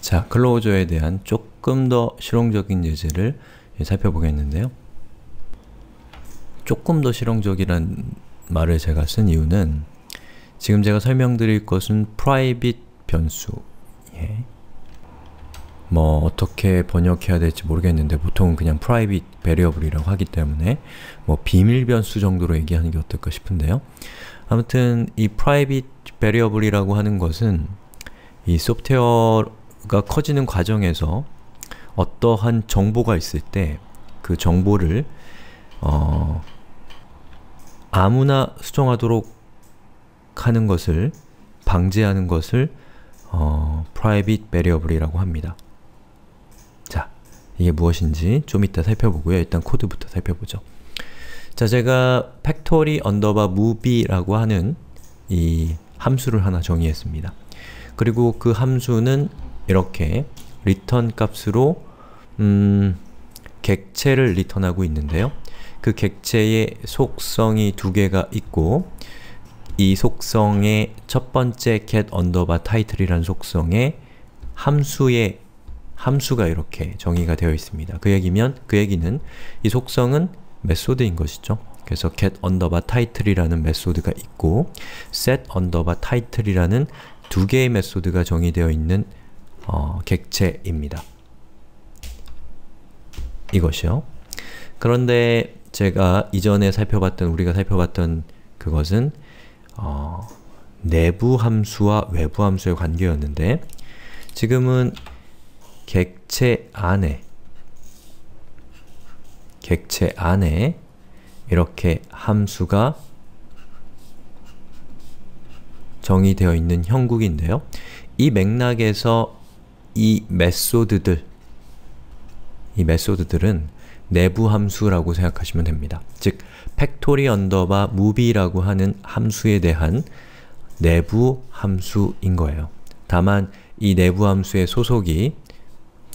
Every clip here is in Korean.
자, 클로저에 대한 조금 더 실용적인 예제를 살펴보겠는데요. 조금 더 실용적이란 말을 제가 쓴 이유는 지금 제가 설명드릴 것은 private 변수, 뭐 어떻게 번역해야 될지 모르겠는데 보통은 그냥 private variable이라고 하기 때문에 뭐 비밀 변수 정도로 얘기하는 게 어떨까 싶은데요. 아무튼 이 private variable이라고 하는 것은 이 소프트웨어가 커지는 과정에서 어떠한 정보가 있을 때 그 정보를 아무나 수정하도록 하는 것을 방지하는 것을 private variable이라고 합니다. 자, 이게 무엇인지 좀 이따 살펴보고요. 일단 코드부터 살펴보죠. 자, 제가 factory underbar movie라고 하는 이 함수를 하나 정의했습니다. 그리고 그 함수는 이렇게 return 값으로 객체를 리턴하고 있는데요. 그 객체의 속성이 두 개가 있고 이 속성의 첫 번째 get underbar title이라는 속성에 함수가 이렇게 정의가 되어 있습니다. 그 얘기는 이 속성은 메소드인 것이죠. 그래서 get underbar title이라는 메소드가 있고 set underbar title이라는 두 개의 메소드가 정의되어 있는 객체입니다. 이것이요. 그런데 제가 이전에 우리가 살펴봤던 그것은 내부 함수와 외부 함수의 관계였는데 지금은 객체 안에 이렇게 함수가 정의되어 있는 형국인데요. 이 맥락에서 이 메소드들은 내부 함수라고 생각하시면 됩니다. 즉, factory underbar movie라고 하는 함수에 대한 내부 함수인 거예요. 다만 이 내부 함수의 소속이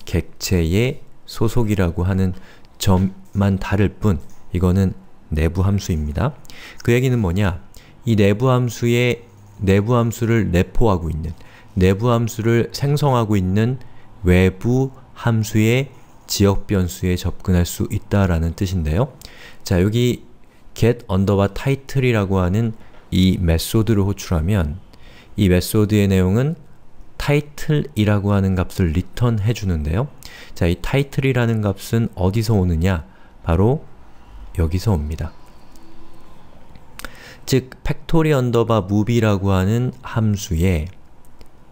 객체의 소속이라고 하는 점만 다를 뿐 이거는 내부 함수입니다. 그 얘기는 뭐냐? 이 내부 함수를 내포하고 있는, 내부 함수를 생성하고 있는 외부 함수의 지역 변수에 접근할 수 있다라는 뜻인데요. 자, 여기 get underbar title이라고 하는 이 메소드를 호출하면 이 메소드의 내용은 title이라고 하는 값을 return 해주는데요. 자, 이 title이라는 값은 어디서 오느냐? 바로 여기서 옵니다. 즉, factory underbar movie라고 하는 함수의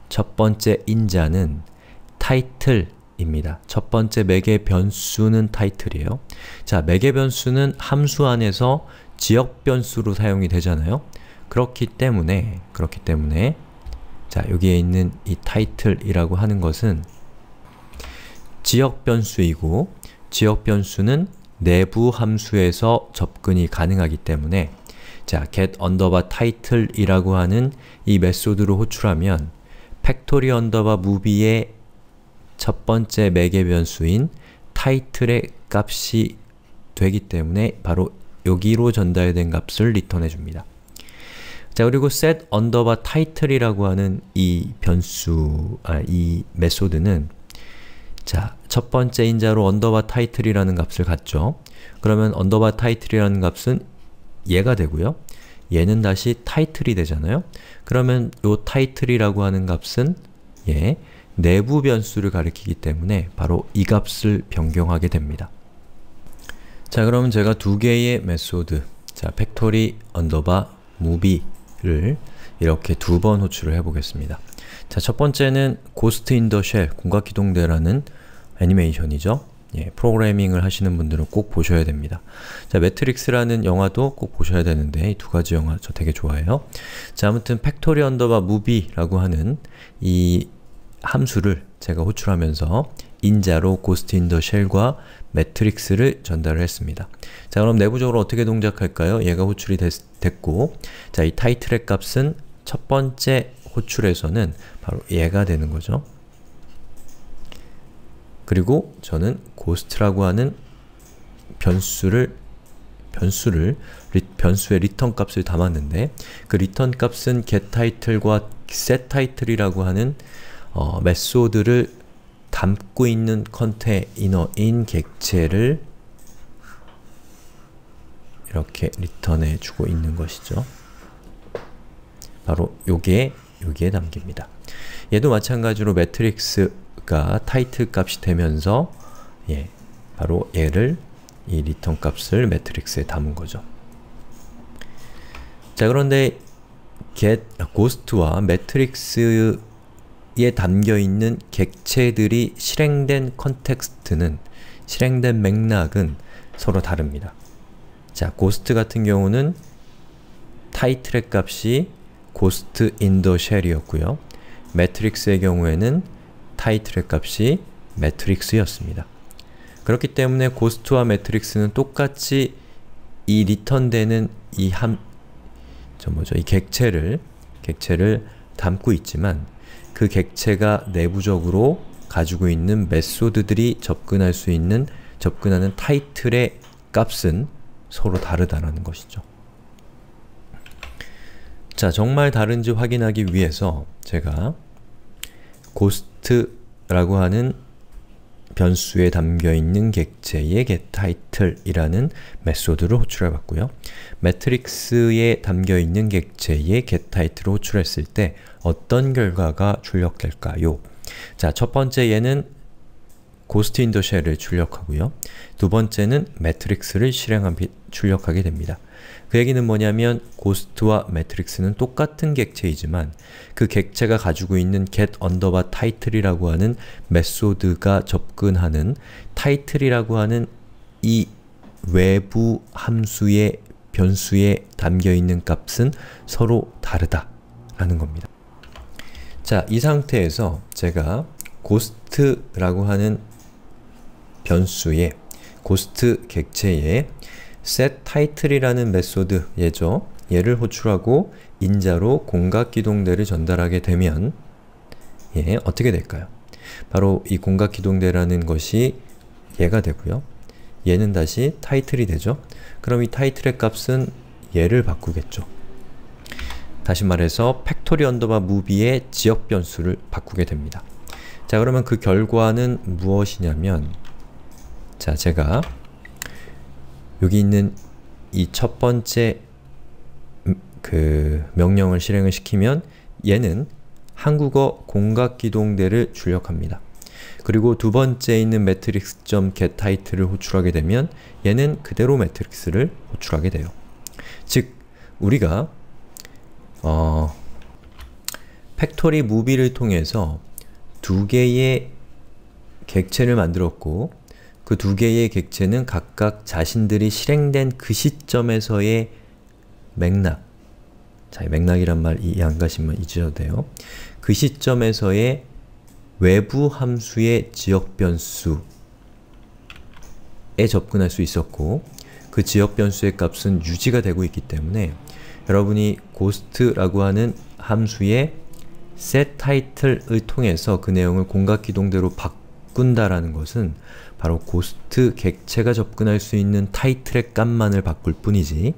첫 번째 인자는 title입니다. 첫 번째 매개 변수는 title이에요. 자, 매개 변수는 함수 안에서 지역 변수로 사용이 되잖아요. 그렇기 때문에 자, 여기에 있는 이 title이라고 하는 것은 지역 변수이고 지역 변수는 내부 함수에서 접근이 가능하기 때문에 자, get underbar title이라고 하는 이 메소드를 호출하면 factory underbar movie의 첫 번째 매개 변수인 title의 값이 되기 때문에 바로 여기로 전달된 값을 리턴해 줍니다. 자, 그리고 set underbar title이라고 하는 이 메소드는 자, 첫 번째 인자로 underbar title이라는 값을 갖죠. 그러면 underbar title이라는 값은 얘가 되고요. 얘는 다시 title이 되잖아요. 그러면 요 title이라고 하는 값은 내부 변수를 가리키기 때문에 바로 이 값을 변경하게 됩니다. 자, 그러면 제가 두 개의 메소드, 자, factory underbar movie를 이렇게 두 번 호출을 해보겠습니다. 자, 첫 번째는 Ghost in the Shell, 공각기동대라는 애니메이션이죠. 프로그래밍을 하시는 분들은 꼭 보셔야 됩니다. 자, 매트릭스라는 영화도 꼭 보셔야 되는데 이 두 가지 영화 저 되게 좋아해요. 자, 아무튼 factory underbar movie라고 하는 이 함수를 제가 호출하면서 인자로 Ghost in the Shell과 매트릭스를 전달을 했습니다. 자, 그럼 내부적으로 어떻게 동작할까요? 얘가 호출이 됐고 자, 이 title의 값은 첫 번째 호출에서는 바로 얘가 되는 거죠. 그리고 저는 ghost라고 하는 변수의 리턴 값을 담았는데 그 리턴 값은 getTitle과 setTitle이라고 하는 메소드를 담고 있는 컨테이너인 객체를 이렇게 리턴해 주고 있는 것이죠. 바로 여기에 담깁니다. 얘도 마찬가지로 매트릭스가 타이틀 값이 되면서 바로 얘를 이 리턴 값을 매트릭스에 담은 거죠. 자, 그런데 ghost와 매트릭스에 담겨있는 객체들이 실행된 컨텍스트는, 실행된 맥락은 서로 다릅니다. 자, ghost 같은 경우는 타이틀의 값이 ghost in the shell이었고요. 매트릭스의 경우에는 타이틀의 값이 매트릭스였습니다. 그렇기 때문에 ghost와 매트릭스는 똑같이 이 리턴되는 이 객체를 담고 있지만 그 객체가 내부적으로 가지고 있는 메소드들이 접근하는 타이틀의 값은 서로 다르다는 것이죠. 자, 정말 다른지 확인하기 위해서 제가 ghost라고 하는 변수에 담겨있는 객체의 getTitle이라는 메소드를 호출해 봤고요. 매트릭스에 담겨있는 객체의 getTitle을 호출했을 때 어떤 결과가 출력될까요? 자, 첫 번째 얘는 ghost in the shell을 출력하고요. 두 번째는 매트릭스를 출력하게 됩니다. 그 얘기는 뭐냐면 ghost와 매트릭스는 똑같은 객체이지만 그 객체가 가지고 있는 get_title이라고 하는 메소드가 접근하는 title이라고 하는 이 외부 함수의 변수에 담겨있는 값은 서로 다르다라는 겁니다. 자, 이 상태에서 제가 ghost라고 하는 변수에, ghost 객체에 setTitle이라는 메소드, 얘를 호출하고 인자로 공각기동대를 전달하게 되면 어떻게 될까요? 바로 이 공각기동대라는 것이 얘가 되고요. 얘는 다시 타이틀이 되죠. 그럼 이 타이틀의 값은 얘를 바꾸겠죠. 다시 말해서 factory_movie의 지역 변수를 바꾸게 됩니다. 자, 그러면 그 결과는 무엇이냐면, 자, 제가 여기 있는 이 첫 번째 명령을 실행을 시키면 얘는 한국어 공각기동대를 출력합니다. 그리고 두 번째 있는 matrix.getTitle을 호출하게 되면 얘는 그대로 매트릭스를 호출하게 돼요. 즉, 우리가 팩토리 무비를 통해서 두 개의 객체를 만들었고 그 두 개의 객체는 각각 자신들이 실행된 그 시점에서의 맥락, 자, 맥락이란 말 이해 안 가시면 잊으셔도 돼요. 그 시점에서의 외부 함수의 지역 변수에 접근할 수 있었고 그 지역 변수의 값은 유지가 되고 있기 때문에 여러분이 ghost라고 하는 함수의 setTitle을 통해서 그 내용을 공각기동대로 바꾼다라는 것은 바로 ghost 객체가 접근할 수 있는 타이틀의 값만을 바꿀 뿐이지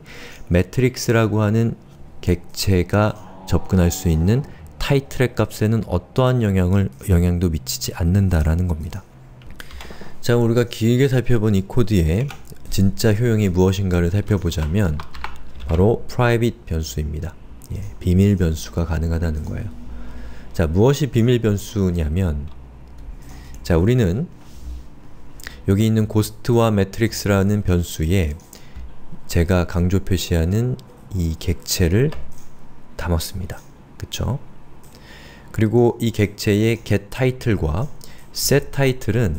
매트릭스라고 하는 객체가 접근할 수 있는 타이틀의 값에는 어떠한 영향도 미치지 않는다라는 겁니다. 자, 우리가 길게 살펴본 이 코드의 진짜 효용이 무엇인가를 살펴보자면 바로 private 변수입니다. 비밀 변수가 가능하다는 거예요. 자, 무엇이 비밀 변수냐면, 자, 우리는 여기 있는 ghost와 matrix라는 변수에 제가 강조 표시하는 이 객체를 담았습니다. 그쵸? 그리고 이 객체의 getTitle과 setTitle은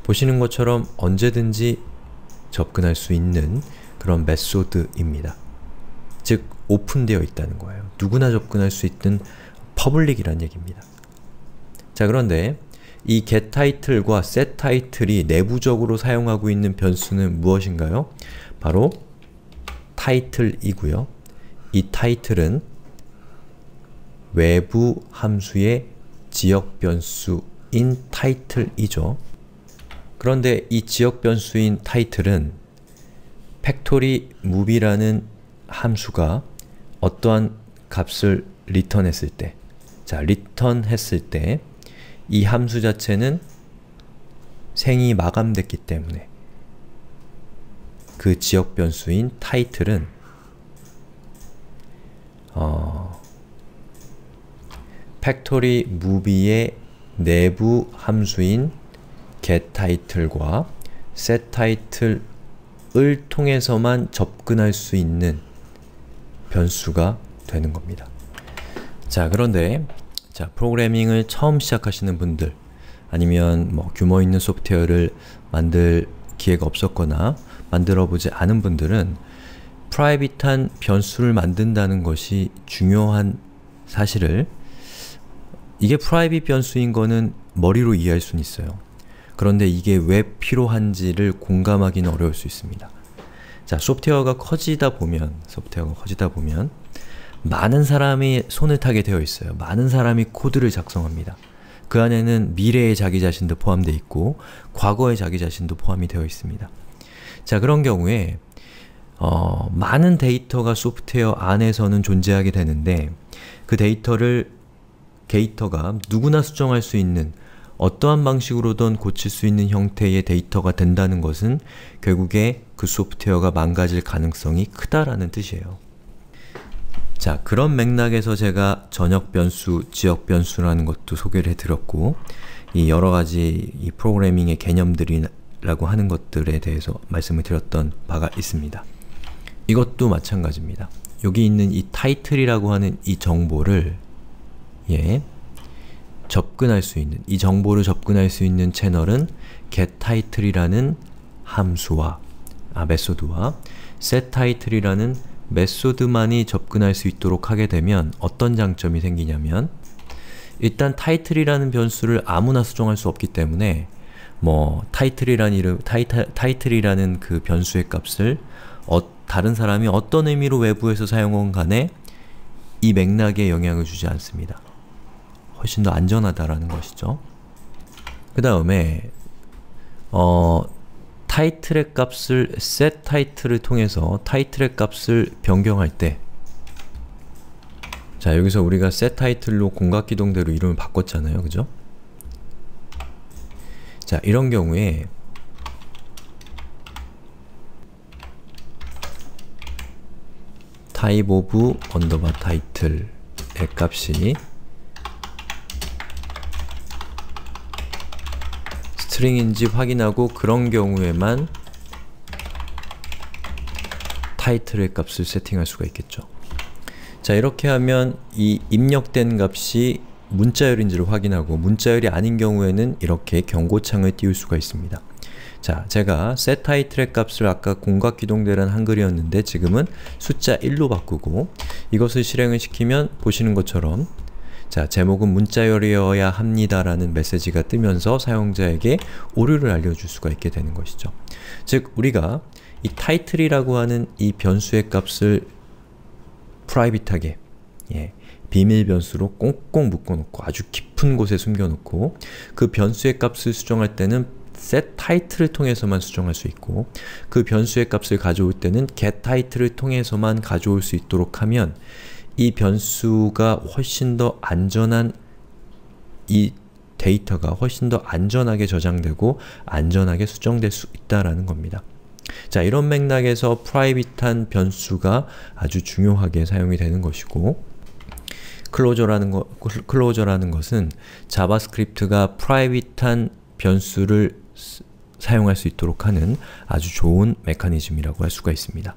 보시는 것처럼 언제든지 접근할 수 있는 그런 메소드입니다. 즉, 오픈되어 있다는 거예요. 누구나 접근할 수 있는 퍼블릭이란 얘기입니다. 자, 그런데 이 getTitle과 setTitle이 내부적으로 사용하고 있는 변수는 무엇인가요? 바로 title이고요. 이 title은 외부 함수의 지역 변수인 title이죠. 그런데 이 지역 변수인 title은 factory movie라는 함수가 어떠한 값을 리턴했을 때, 자, 리턴했을 때 이 함수 자체는 생이 마감됐기 때문에 그 지역 변수인 title은 팩토리 무비의 내부 함수인 getTitle과 setTitle을 통해서만 접근할 수 있는 변수가 되는 겁니다. 자, 그런데 프로그래밍을 처음 시작하시는 분들, 아니면 규모 있는 소프트웨어를 만들 기회가 없었거나 만들어보지 않은 분들은 프라이빗한 변수를 만든다는 것이 중요한 사실을, 이게 프라이빗 변수인 거는 머리로 이해할 수는 있어요. 그런데 이게 왜 필요한지를 공감하기는 어려울 수 있습니다. 자, 소프트웨어가 커지다 보면 많은 사람이 손을 타게 되어 있어요. 많은 사람이 코드를 작성합니다. 그 안에는 미래의 자기 자신도 포함되어 있고 과거의 자기 자신도 포함이 되어 있습니다. 자, 그런 경우에 많은 데이터가 소프트웨어 안에서는 존재하게 되는데 그 데이터가 누구나 수정할 수 있는, 어떠한 방식으로든 고칠 수 있는 형태의 데이터가 된다는 것은 결국에 그 소프트웨어가 망가질 가능성이 크다라는 뜻이에요. 자, 그런 맥락에서 제가 전역 변수, 지역 변수라는 것도 소개를 해드렸고, 이 여러가지 이 프로그래밍의 개념들이라고 하는 것들에 대해서 말씀을 드렸던 바가 있습니다. 이것도 마찬가지입니다. 여기 있는 이 title이라고 하는 이 정보를 접근할 수 있는, 이 정보를 접근할 수 있는 채널은 getTitle이라는 함수와 메소드와 setTitle이라는 메소드만이 접근할 수 있도록 하게 되면 어떤 장점이 생기냐면, 일단 title이라는 변수를 아무나 수정할 수 없기 때문에 title이라는 그 변수의 값을 다른 사람이 어떤 의미로 외부에서 사용하건 간에 이 맥락에 영향을 주지 않습니다. 훨씬 더 안전하다라는 것이죠. 그 다음에 title의 값을 setTitle을 통해서 title의 값을 변경할 때, 자, 여기서 우리가 setTitle로 공각기동대로 이름을 바꿨잖아요. 그죠? 자, 이런 경우에 type of underbar title의 값이 스트링인지 확인하고 그런 경우에만 title의 값을 세팅할 수가 있겠죠. 자, 이렇게 하면 이 입력된 값이 문자열인지를 확인하고 문자열이 아닌 경우에는 이렇게 경고창을 띄울 수가 있습니다. 자, 제가 setTitle의 값을 아까 공각기동대라는 한글이었는데 지금은 숫자 1로 바꾸고 이것을 실행을 시키면 보시는 것처럼, 자, 제목은 문자열이어야 합니다라는 메시지가 뜨면서 사용자에게 오류를 알려줄 수가 있게 되는 것이죠. 즉, 우리가 이 title이라고 하는 이 변수의 값을 프라이빗하게, 비밀 변수로 꽁꽁 묶어놓고 아주 깊은 곳에 숨겨놓고 그 변수의 값을 수정할 때는 setTitle을 통해서만 수정할 수 있고 그 변수의 값을 가져올 때는 getTitle을 통해서만 가져올 수 있도록 하면 이 변수가 훨씬 더 안전한, 이 데이터가 훨씬 더 안전하게 저장되고 안전하게 수정될 수 있다라는 겁니다. 자, 이런 맥락에서 프라이빗한 변수가 아주 중요하게 사용이 되는 것이고, 클로저라는 것은 자바스크립트가 프라이빗한 변수를 사용할 수 있도록 하는 아주 좋은 메커니즘이라고 할 수가 있습니다.